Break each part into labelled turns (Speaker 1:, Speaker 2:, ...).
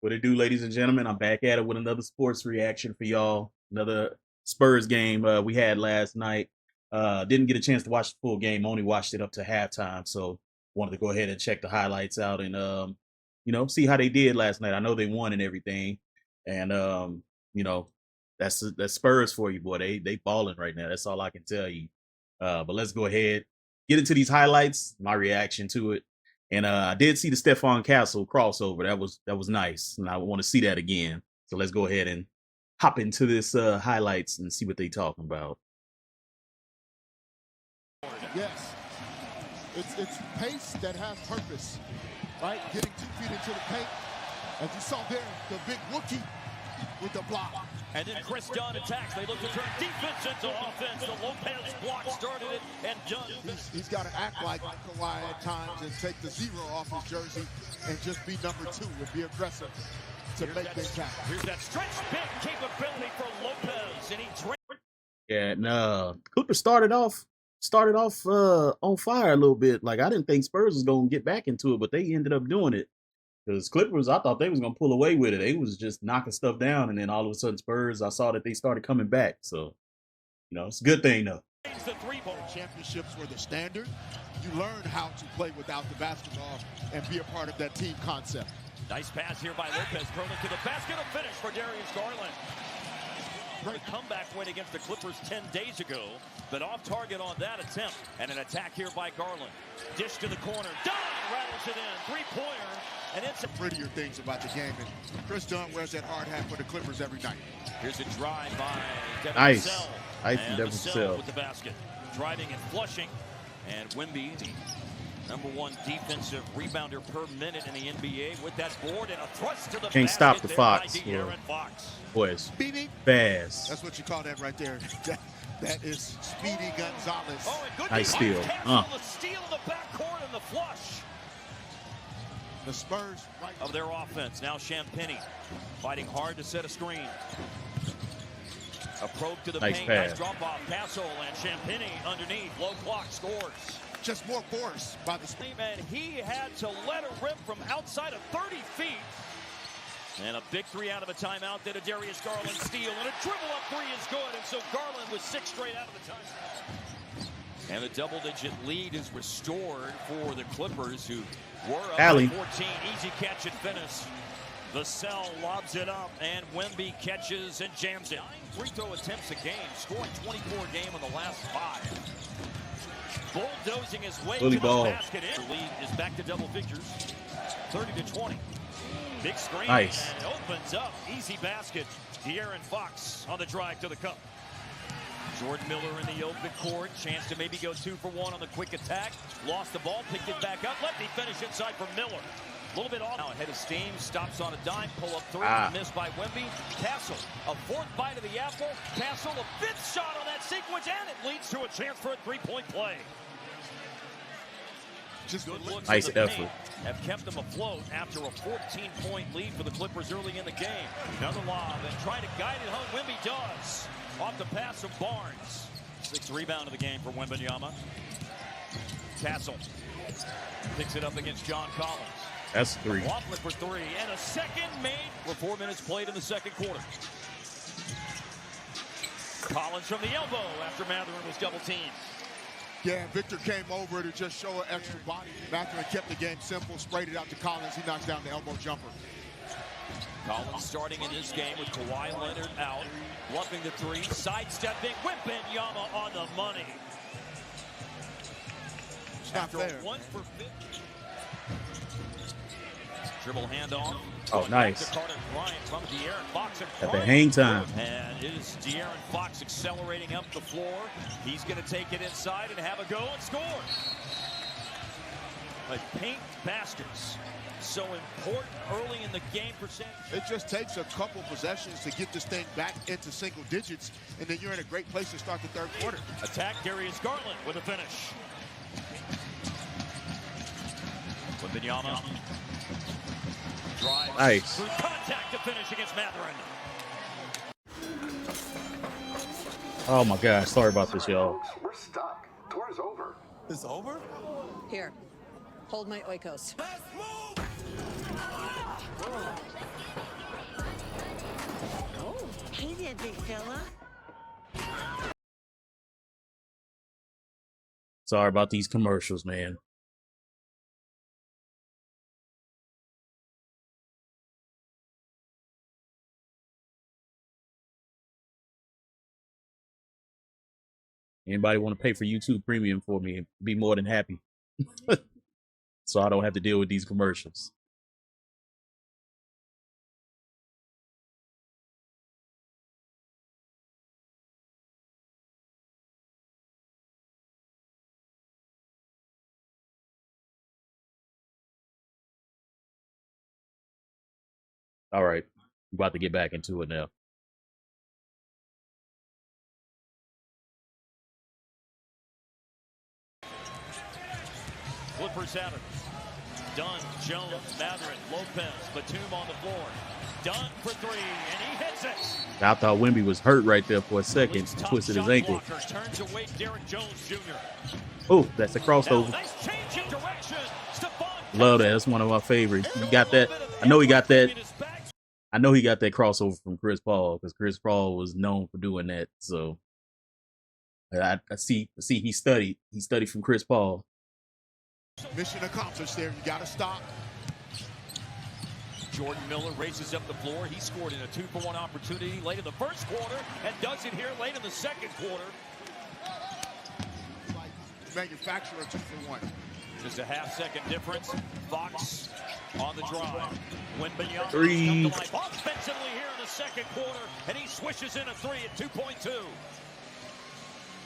Speaker 1: What it do, ladies and gentlemen? I'm back at it with another sports reaction for y'all. Another Spurs game we had last night. Didn't get a chance to watch the full game. Only watched it up to halftime. So wanted to go ahead and check the highlights out and see how they did last night. I know they won and everything, and you know, that's Spurs for you, boy. They balling right now. That's all I can tell you. But let's go ahead, get into these highlights. My reaction to it. And I did see the Stephon Castle crossover. That was nice, and I want to see that again. So let's go ahead and hop into this highlights and see what they talking about.
Speaker 2: Yes, it's pace that has purpose, right? Getting 2 feet into the paint, as you saw there, the big Wookiee with the block.
Speaker 3: And then Chris Dunn attacks. They look to turn defense into offense. The Lopez block started it, and Dunn.
Speaker 2: He's got to act like Kawhi at times and take the 0 off his jersey and just be number 2 and be aggressive to make things happen.
Speaker 3: Here's that stretch big capability for Lopez, and he
Speaker 1: Yeah, and Clippers started off on fire a little bit. Like, I didn't think Spurs was gonna get back into it, but they ended up doing it. Because Clippers, I thought they was gonna pull away with it. They was just knocking stuff down, and then all of a sudden Spurs, I saw that they started coming back. So, it's a good thing though.
Speaker 3: the three-ball.
Speaker 2: Championships were the standard. You learn how to play without the basketball and be a part of that team concept.
Speaker 3: Nice pass here by Lopez. Curling to the basket. A finish for Darius Garland. Great comeback win against the Clippers 10 days ago, but off target on that attempt. And an attack here by Garland. Dish to the corner. Dunn rattles it in. Three-pointer. And it's
Speaker 2: prettier things about the game. And Chris Dunn wears that hard hat for the Clippers every night.
Speaker 3: Here's a drive by Devin
Speaker 1: Nice.
Speaker 3: Vassell.
Speaker 1: Nice
Speaker 3: And
Speaker 1: Devin
Speaker 3: Vassell
Speaker 1: Vassell
Speaker 3: with the basket. Driving and flushing. And Wemby, the #1 defensive rebounder per minute in the NBA, with that board and a thrust to the
Speaker 1: Can't stop the
Speaker 3: basket
Speaker 1: Fox.
Speaker 3: there by De'Aaron Fox.
Speaker 1: Boys,
Speaker 2: Speedy.
Speaker 1: fast.
Speaker 2: That's what you call that right there. That is Speedy Gonzalez.
Speaker 3: Oh, and good
Speaker 1: Nice
Speaker 3: defense.
Speaker 1: steal.
Speaker 3: Cancel the steal in the backcourt and the flush
Speaker 2: The Spurs right
Speaker 3: of their offense. Now Champagnie fighting hard to set a screen. A probe to the
Speaker 1: Nice
Speaker 3: paint.
Speaker 1: pass.
Speaker 3: Nice drop off. Castle and Champagnie underneath. Low clock scores.
Speaker 2: just more force by the Spurs.
Speaker 3: And he had to let it rip from outside of 30 feet. And a big three out of a timeout. Then a Darius Garland steal. And a dribble up three is good. And so Garland was 6 straight out of the timeout. And the double-digit lead is restored for the Clippers, who were up by 14. Easy catch and finish. Vassell lobs it up, and Wemby catches and jams it. 9 free-throw attempts a game, scoring 24 a game in the last 5. Bulldozing his way to the basket. The lead is back to double figures, 30-20. Big screen.
Speaker 1: Nice.
Speaker 3: And it opens up. Easy basket. De'Aaron Fox on the drive to the cup. Jordan Miller in the open court. Chance to maybe go 2 for 1 on the quick attack. Lost the ball, picked it back up. Let me finish inside for Miller. A little bit off. Now ahead of steam. Stops on a dime. Pull up 3. Missed by Wemby. Castle. A 4th bite of the apple. Castle a 5th shot on that sequence. And it leads to a chance for a 3-point play.
Speaker 2: Just
Speaker 3: good looks
Speaker 1: nice effort.
Speaker 3: Paint have kept them afloat after a 14-point lead for the Clippers early in the game. Another lob and trying to guide it home. Wemby does. Off the pass of Barnes. 6th rebound of the game for Wembanyama. Castle picks it up against John Collins.
Speaker 1: That's 3.
Speaker 3: Waffling for 3 and a second made. We're 4 minutes played in the second quarter. Collins from the elbow after Mathurin was double teamed.
Speaker 2: Yeah, Victor came over to just show an extra body. Mathurin kept the game simple, sprayed it out to Collins. He knocks down the elbow jumper.
Speaker 3: Collins starting in this game with Kawhi Leonard out. Bluffing the 3, sidestepping. Wembanyama on the money.
Speaker 2: It's not fair.
Speaker 3: 1 for 50. Dribble handoff.
Speaker 1: Oh, nice.
Speaker 3: From De'Aaron Fox
Speaker 1: At the hang time.
Speaker 3: And it is De'Aaron Fox accelerating up the floor. He's going to take it inside and have a go and score. But paint baskets, so important early in the game percentage.
Speaker 2: It just takes a couple possessions to get this thing back into single digits, and then you're in a great place to start the third quarter.
Speaker 3: Attack Darius Garland with a finish. Wembanyama. Drives
Speaker 1: nice.
Speaker 3: through contact to finish against Mathurin.
Speaker 1: Oh my gosh, sorry about this, y'all.
Speaker 4: We're stuck. Tour is over.
Speaker 5: It's over?
Speaker 6: Here, hold my oikos.
Speaker 5: Let's move!
Speaker 4: Oh, hey there, big fella.
Speaker 1: Sorry about these commercials, man. Anybody want to pay for YouTube Premium for me? Be more than happy. So I don't have to deal with these commercials. All right. I'm about to get back into it now.
Speaker 3: Clippers have it. Dunn, Jones, Mathurin, Lopez, Batum on the floor. Dunn for three, and he hits it.
Speaker 1: I thought Wemby was hurt right there for a second.
Speaker 3: Lee's
Speaker 1: He
Speaker 3: top
Speaker 1: twisted his
Speaker 3: shot
Speaker 1: ankle.
Speaker 3: blocker turns away Derek Jones Jr.
Speaker 1: Oh, that's a
Speaker 3: Now,
Speaker 1: crossover.
Speaker 3: nice change in direction. Stephon
Speaker 1: Love that. That's one of my favorites. He got that. I know he got that. I know he got that crossover from Chris Paul because Chris Paul was known for doing that. So I see he studied. He studied from Chris Paul.
Speaker 2: Mission accomplished there. You got to stop.
Speaker 3: Jordan Miller races up the floor. He scored in a 2-for-1 opportunity late in the first quarter and does it here late in the second quarter.
Speaker 2: Manufacturer 2-for-1.
Speaker 3: Just a half-second difference. Fox on the drive. When Wembanyama
Speaker 1: Three.
Speaker 3: come to life offensively here in the second quarter, and he swishes in a three at 2.2.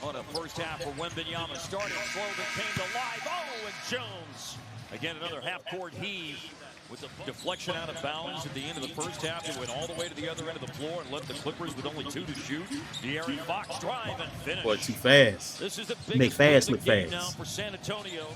Speaker 3: On a first half where Wembanyama started slow but came to life. Oh, and Jones. Again, another half-court heave with a deflection out of bounds at the end of the first half. It went all the way to the other end of the floor and left the Clippers with only 2 to shoot. De'Aaron Fox drive and finish.
Speaker 1: Boy, too fast.
Speaker 3: This is the
Speaker 1: Make
Speaker 3: biggest
Speaker 1: fast
Speaker 3: play
Speaker 1: look
Speaker 3: of the game
Speaker 1: fast.
Speaker 3: now for San Antonio.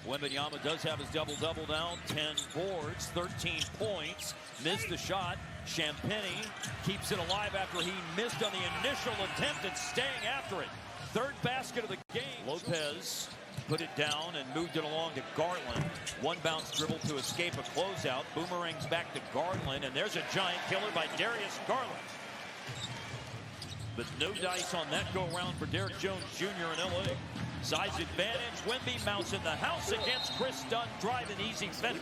Speaker 3: Wembanyama does have his double-double now. 10 boards, 13 points. Missed the shot. Champagnie keeps it alive after he missed on the initial attempt and staying after it. Third basket of the game. Lopez put it down and moved it along to Garland. One bounce dribble to escape a closeout. Boomerangs back to Garland, and there's a giant killer by Darius Garland. But no dice on that go-around for Derek Jones Jr. in L.A. Size advantage. Wemby mounts in the house against Chris Dunn. Drive an easy finish.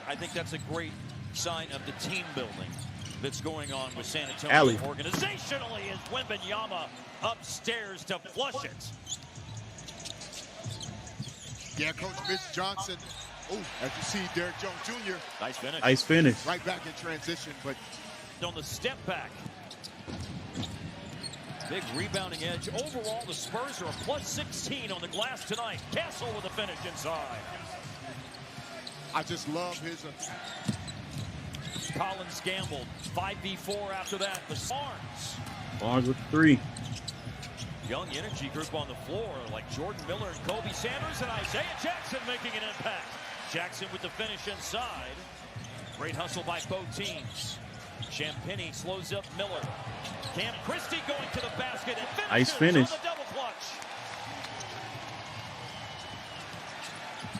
Speaker 3: I think that's a great sign of the team building that's going on with San Antonio.
Speaker 1: Alley.
Speaker 3: Organizationally, as Wembanyama upstairs to flush it.
Speaker 2: Yeah, Coach Mitch Johnson. Oh, as you see, Derek Jones Jr.
Speaker 3: Nice finish.
Speaker 1: Nice finish.
Speaker 2: right back in transition, but
Speaker 3: On the step back. Big rebounding edge. Overall, the Spurs are a plus 16 on the glass tonight. Castle with a finish inside.
Speaker 2: I just love his.
Speaker 3: Collins gambled. 5v4 after that. The Barnes.
Speaker 1: Barnes with 3.
Speaker 3: Young energy group on the floor like Jordan Miller and Kobe Sanders and Isaiah Jackson making an impact. Jackson with the finish inside. Great hustle by both teams. Champagnie slows up Miller. Cam Christie going to the basket and finishes
Speaker 1: Nice finish.
Speaker 3: on the double clutch.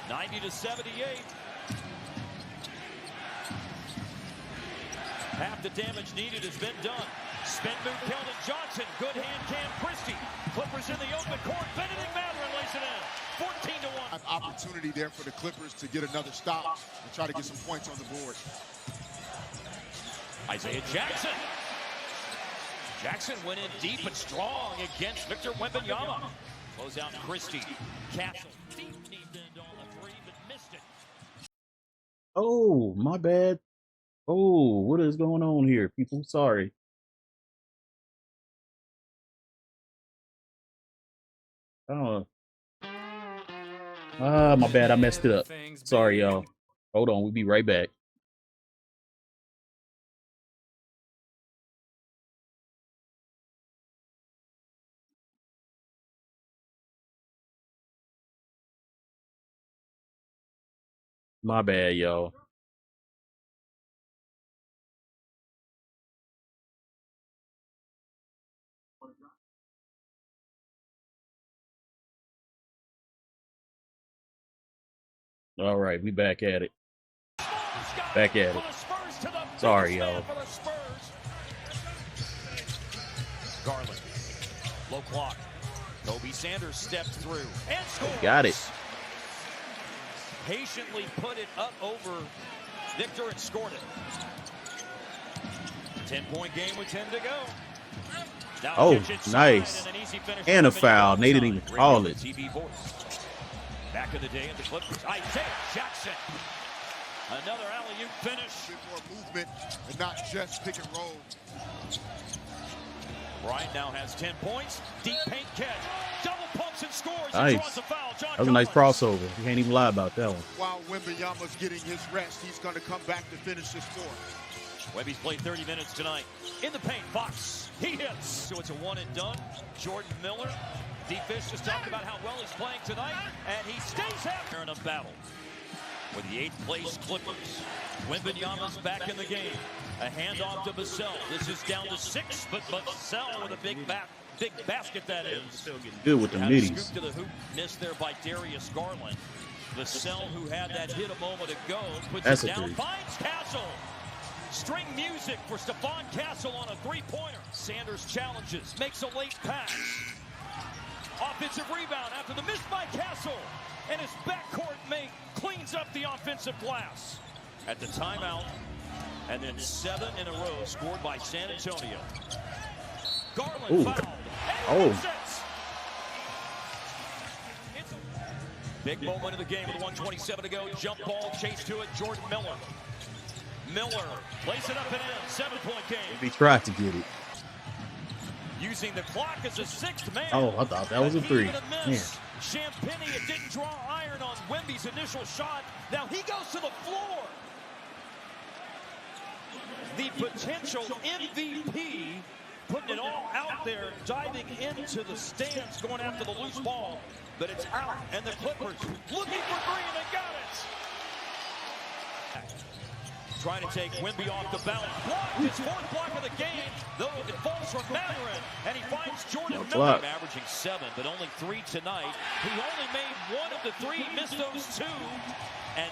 Speaker 3: 90-78. Half the damage needed has been done. Spin move, Keldon Johnson. Good hand, Cam Christie. Clippers in the open court. Benedict Mathurin lays it in. 14-1.
Speaker 2: An opportunity there for the Clippers to get another stop and try to get some points on the board.
Speaker 3: Isaiah Jackson. Jackson went in deep and strong against Victor Wembanyama. Close out Christie. Castle. Deep end on the three, but missed it.
Speaker 1: Oh, my bad. Oh, what is going on here, people? Sorry. Oh. My bad. I messed it up. Sorry, y'all. Hold on. We'll be right back. My bad, y'all. All right, we back at it.
Speaker 3: got
Speaker 1: Back at
Speaker 3: for
Speaker 1: it.
Speaker 3: the Spurs to the
Speaker 1: Sorry,
Speaker 3: biggest man
Speaker 1: y'all.
Speaker 3: for the Spurs. Garland, low clock. Kobe Sanders stepped through and scores.
Speaker 1: Got it.
Speaker 3: Patiently put it up over Victor and scored it. 10-point game with 10 to go. Now
Speaker 1: Oh,
Speaker 3: catch it
Speaker 1: nice.
Speaker 3: and an easy finish
Speaker 1: And a
Speaker 3: for
Speaker 1: foul. They didn't
Speaker 3: Minnesota.
Speaker 1: even call
Speaker 3: Radio
Speaker 1: it.
Speaker 3: TV voice. Back in the day at the Clippers, Isaiah Jackson. Another alley-oop finish.
Speaker 2: Bit more movement and not just pick and roll.
Speaker 3: Bryant now has 10 points. Deep paint catch. Double pumps and scores.
Speaker 1: Nice.
Speaker 3: And draws a foul. John
Speaker 1: That was a nice
Speaker 3: Collins.
Speaker 1: crossover. You can't even lie about that one.
Speaker 2: While Wembanyama's getting his rest, he's going to come back to finish this fourth.
Speaker 3: Webby's played 30 minutes tonight. In the paint, Fox. He hits. So it's a one and done. Jordan Miller. D-Fish just talked about how well he's playing tonight, and he stays after in a battle with the 8th place Clippers. Wembanyama's back in the game. A handoff to Vassell. This is down to 6, but Vassell with a big basket that is.
Speaker 1: Still getting good with the
Speaker 3: Had a
Speaker 1: middies.
Speaker 3: scoop to the hoop, missed there by Darius Garland. Vassell, who had that hit a moment ago, puts
Speaker 1: That's
Speaker 3: it
Speaker 1: a
Speaker 3: down,
Speaker 1: three.
Speaker 3: finds Castle. String music for Stephon Castle on a three-pointer. Sanders challenges, makes a late pass. Offensive rebound after the miss by Castle. And his backcourt mate cleans up the offensive glass. At the timeout, and then 7 in a row scored by San Antonio. Garland
Speaker 1: Ooh.
Speaker 3: fouled.
Speaker 1: Oh.
Speaker 3: And resets. It's a big moment of the game with 1:27 to go. Jump ball, chase to it, Jordan Miller. Miller plays it up and in. 7-point game.
Speaker 1: He tried to get it.
Speaker 3: Using the clock as a 6th man.
Speaker 1: Oh, I thought that was a three.
Speaker 3: Even a miss. Champagny, it didn't draw iron on Wemby's initial shot. Now he goes to the floor. The potential MVP putting it all out there, diving into the stands, going after the loose ball. But it's out, and the Clippers looking for three, and they got it. Trying to take Wemby off the bounce. Blocked his 4th block of the game, though it falls from Mathurin, and he finds Jordan Miller. Averaging 7, but only 3 tonight. He only made 1 of the 3, missed those 2. And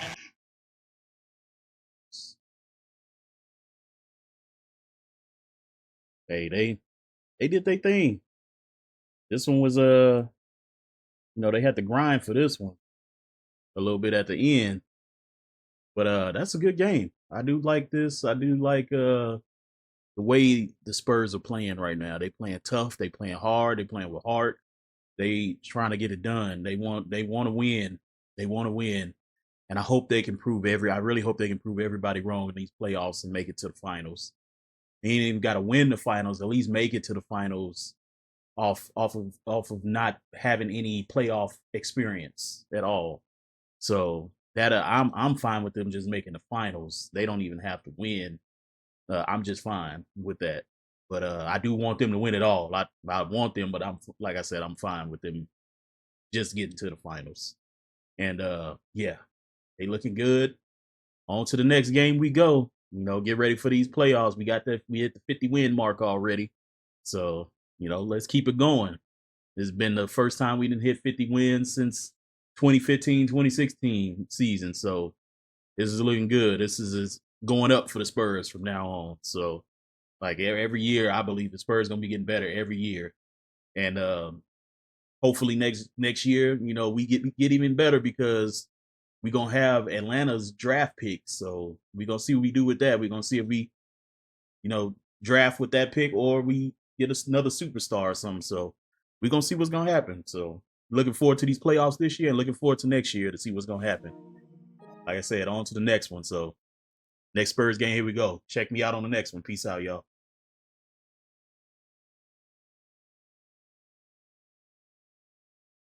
Speaker 1: Hey, they did their thing. This one was they had to grind for this one a little bit at the end. But that's a good game. I do like this. I do like the way the Spurs are playing right now. They playing tough, they playing hard, they playing with heart. They trying to get it done. They want to win. They want to win. And I hope they can I really hope they can prove everybody wrong in these playoffs and make it to the finals. They ain't even got to win the finals, at least make it to the finals off of not having any playoff experience at all. So that I'm fine with them just making the finals. They don't even have to win. I'm just fine with that. But I do want them to win it all. I want them, but like I said, I'm fine with them just getting to the finals. And yeah, they looking good. On to the next game we go. Get ready for these playoffs. We hit the 50 win mark already. So, let's keep it going. This has been the first time we didn't hit 50 wins since 2015, 2016 season. So this is looking good. This is going up for the Spurs from now on. So like every year, I believe the Spurs going to be getting better every year. And hopefully next year, we get even better because we're going to have Atlanta's draft picks. So we're going to see what we do with that. We're going to see if we, draft with that pick or we get another superstar or something. So we're going to see what's going to happen. So looking forward to these playoffs this year and looking forward to next year to see what's going to happen. Like I said, on to the next one. So next Spurs game, here we go. Check me out on the next one. Peace out, y'all.